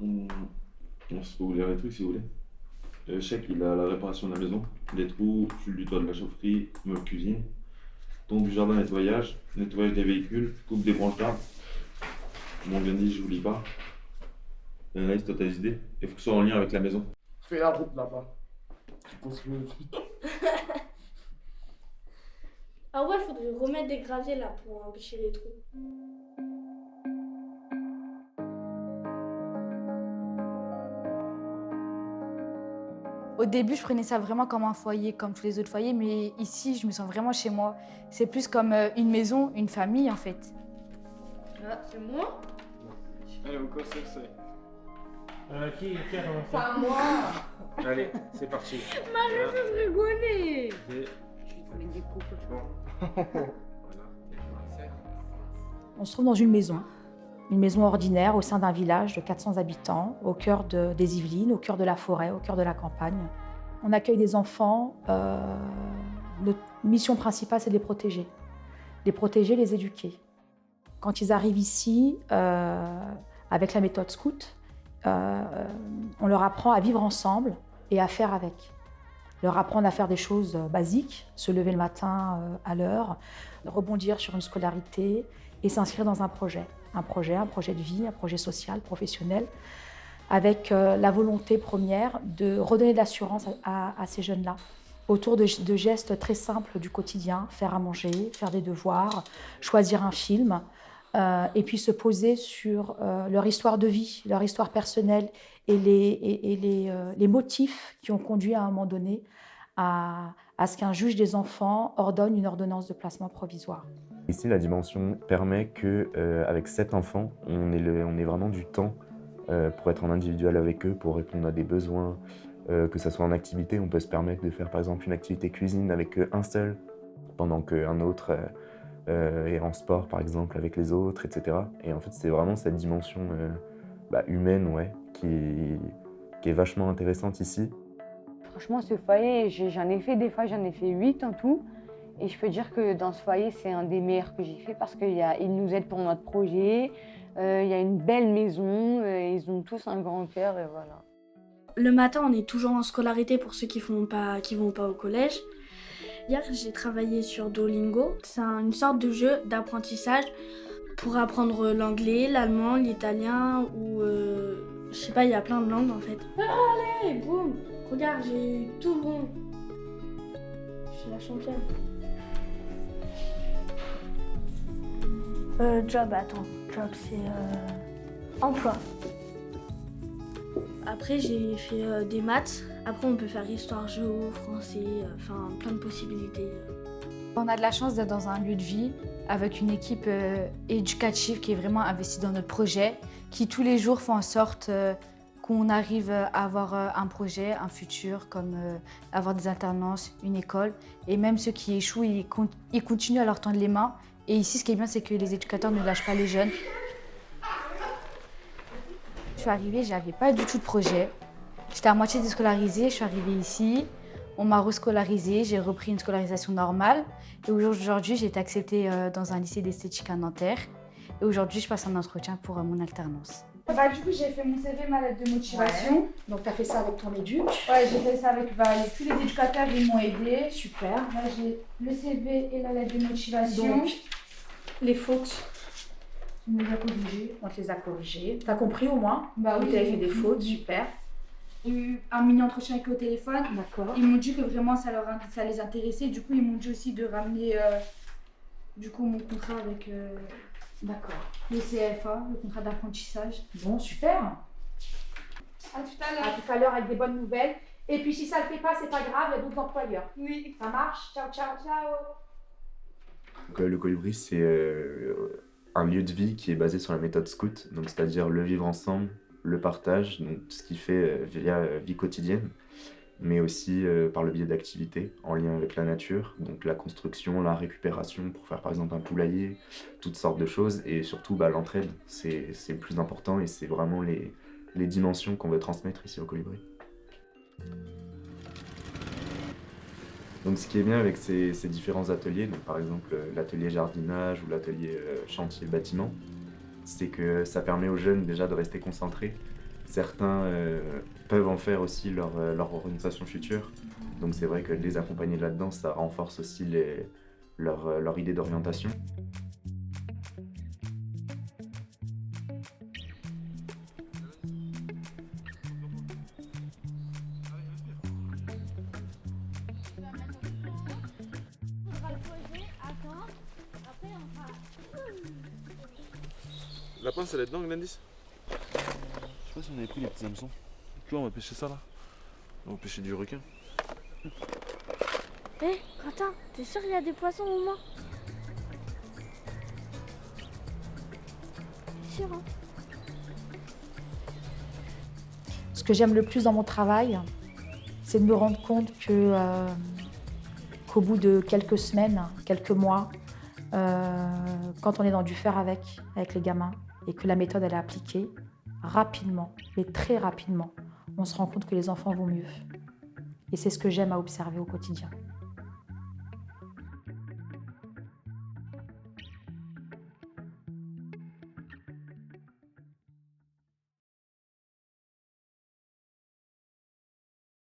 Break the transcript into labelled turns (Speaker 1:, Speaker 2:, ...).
Speaker 1: On, on se peut vous lire les trucs si vous voulez. Chèque, il a la réparation de la maison, les trous, tuile du toit de la chaufferie, meuble cuisine, ton du jardin, nettoyage des véhicules, coupe des branches d'arbres. Mon bien dit, je vous lis pas. Anaïs, toi t'as des idées? Il faut que ce soit en lien avec la maison.
Speaker 2: Fais la route là-bas. Tu continues.
Speaker 3: Ah ouais, faudrait remettre des graviers là pour empêcher les trous.
Speaker 4: Au début, je prenais ça vraiment comme un foyer, comme tous les autres foyers, mais ici, je me sens vraiment chez moi. C'est plus comme une maison, une famille en fait.
Speaker 3: Ah, c'est moi?
Speaker 2: Allez, au quoi c'est que c'est?
Speaker 5: Qui a commencé?
Speaker 3: C'est à moi.
Speaker 5: Allez, c'est parti.
Speaker 3: Marie, ça se rigoler.
Speaker 5: Deux.
Speaker 3: Avec des coupes.
Speaker 5: Voilà.
Speaker 6: On se trouve dans une maison ordinaire au sein d'un village de 400 habitants, au cœur des Yvelines, au cœur de la forêt, au cœur de la campagne. On accueille des enfants. Notre mission principale, c'est de les protéger. Les éduquer. Quand ils arrivent ici, avec la méthode scout, on leur apprend à vivre ensemble et à faire avec. Leur apprendre à faire des choses basiques, se lever le matin à l'heure, rebondir sur une scolarité et s'inscrire dans un projet de vie, un projet social, professionnel, avec la volonté première de redonner de l'assurance à ces jeunes-là, autour de gestes très simples du quotidien, faire à manger, faire des devoirs, choisir un film, et puis se poser sur leur histoire de vie, leur histoire personnelle et les motifs qui ont conduit à un moment donné à ce qu'un juge des enfants ordonne une ordonnance de placement provisoire.
Speaker 7: Ici, la dimension permet qu'avec 7 enfants, on ait vraiment du temps pour être en individuel avec eux, pour répondre à des besoins, que ce soit en activité. On peut se permettre de faire par exemple une activité cuisine avec un seul, pendant qu'un autre est en sport par exemple avec les autres, etc. Et en fait, c'est vraiment cette dimension humaine qui est vachement intéressante ici.
Speaker 8: Franchement, ce foyer, j'en ai fait des fois, j'en ai fait 8 en tout. Et je peux dire que dans ce foyer, c'est un des meilleurs que j'ai fait parce qu'il nous aident pour notre projet. Il y a une belle maison, ils ont tous un grand cœur et voilà.
Speaker 3: Le matin, on est toujours en scolarité pour ceux qui vont pas au collège. Hier, j'ai travaillé sur Duolingo. C'est une sorte de jeu d'apprentissage pour apprendre l'anglais, l'allemand, l'italien ou je sais pas, il y a plein de langues en fait. Allez, boum! Regarde, j'ai eu tout bon. Je suis la championne.
Speaker 9: Job c'est emploi.
Speaker 3: Après, j'ai fait des maths. Après, on peut faire histoire, géo, français, enfin plein de possibilités.
Speaker 4: On a de la chance d'être dans un lieu de vie avec une équipe éducative qui est vraiment investie dans notre projet, qui tous les jours font en sorte qu'on arrive à avoir un projet, un futur, comme avoir des alternances, une école. Et même ceux qui échouent, ils continuent à leur tendre les mains. Et ici, ce qui est bien, c'est que les éducateurs ne lâchent pas les jeunes. Je suis arrivée, j'avais pas du tout de projet. J'étais à moitié déscolarisée, je suis arrivée ici. On m'a rescolarisée, j'ai repris une scolarisation normale. Et aujourd'hui, j'ai été acceptée dans un lycée d'esthétique à Nanterre. Et aujourd'hui, je passe un entretien pour mon alternance.
Speaker 6: Du coup, j'ai fait mon CV, ma lettre de motivation. Ouais. Donc, tu as fait ça avec ton éduc.
Speaker 4: Ouais, j'ai fait ça avec tous les éducateurs, ils m'ont aidée.
Speaker 6: Super. Là, j'ai le CV et la lettre de motivation.
Speaker 3: Donc, les fautes.
Speaker 6: Tu nous as corrigées, on te les a corrigées. T'as compris au moins?
Speaker 4: Bah oui.
Speaker 6: Tu avais fait des fautes, super.
Speaker 4: J'ai eu un mini entretien avec eux au téléphone.
Speaker 6: D'accord.
Speaker 4: Ils m'ont dit que vraiment ça les intéressait. Du coup, ils m'ont dit aussi de ramener mon contrat avec
Speaker 6: D'accord.
Speaker 4: le CFA, le contrat d'apprentissage.
Speaker 6: Bon, super.
Speaker 3: À tout à l'heure.
Speaker 6: À tout à l'heure avec des bonnes nouvelles. Et puis si ça ne le fait pas, c'est pas grave, il y a d'autres employeurs.
Speaker 3: Oui.
Speaker 6: Ça marche? Ciao, ciao. Ciao.
Speaker 7: Donc, le Colibri, c'est un lieu de vie qui est basé sur la méthode scout, donc c'est-à-dire le vivre ensemble, le partage, donc ce qui fait via vie quotidienne, mais aussi par le biais d'activités en lien avec la nature, donc la construction, la récupération pour faire par exemple un poulailler, toutes sortes de choses, et surtout l'entraide, c'est le plus important et c'est vraiment les dimensions qu'on veut transmettre ici au Colibri. Donc ce qui est bien avec ces différents ateliers, donc par exemple l'atelier jardinage ou l'atelier chantier bâtiment, c'est que ça permet aux jeunes déjà de rester concentrés Certains peuvent en faire aussi leur orientation future. Donc c'est vrai que de les accompagner là-dedans, ça renforce aussi leur idée d'orientation.
Speaker 1: La pince, elle est dedans, Glandis? Je sais pas si on avait pris les petits hameçons. Tu vois, on va pêcher ça là. On va pêcher du requin.
Speaker 3: Hé, Quentin, t'es sûr qu'il y a des poissons au moins? Sûr, hein?
Speaker 6: Ce que j'aime le plus dans mon travail, c'est de me rendre compte qu'au bout de quelques semaines, quelques mois, quand on est dans du faire avec les gamins et que la méthode elle est appliquée, rapidement, mais très rapidement, on se rend compte que les enfants vont mieux. Et c'est ce que j'aime à observer au quotidien.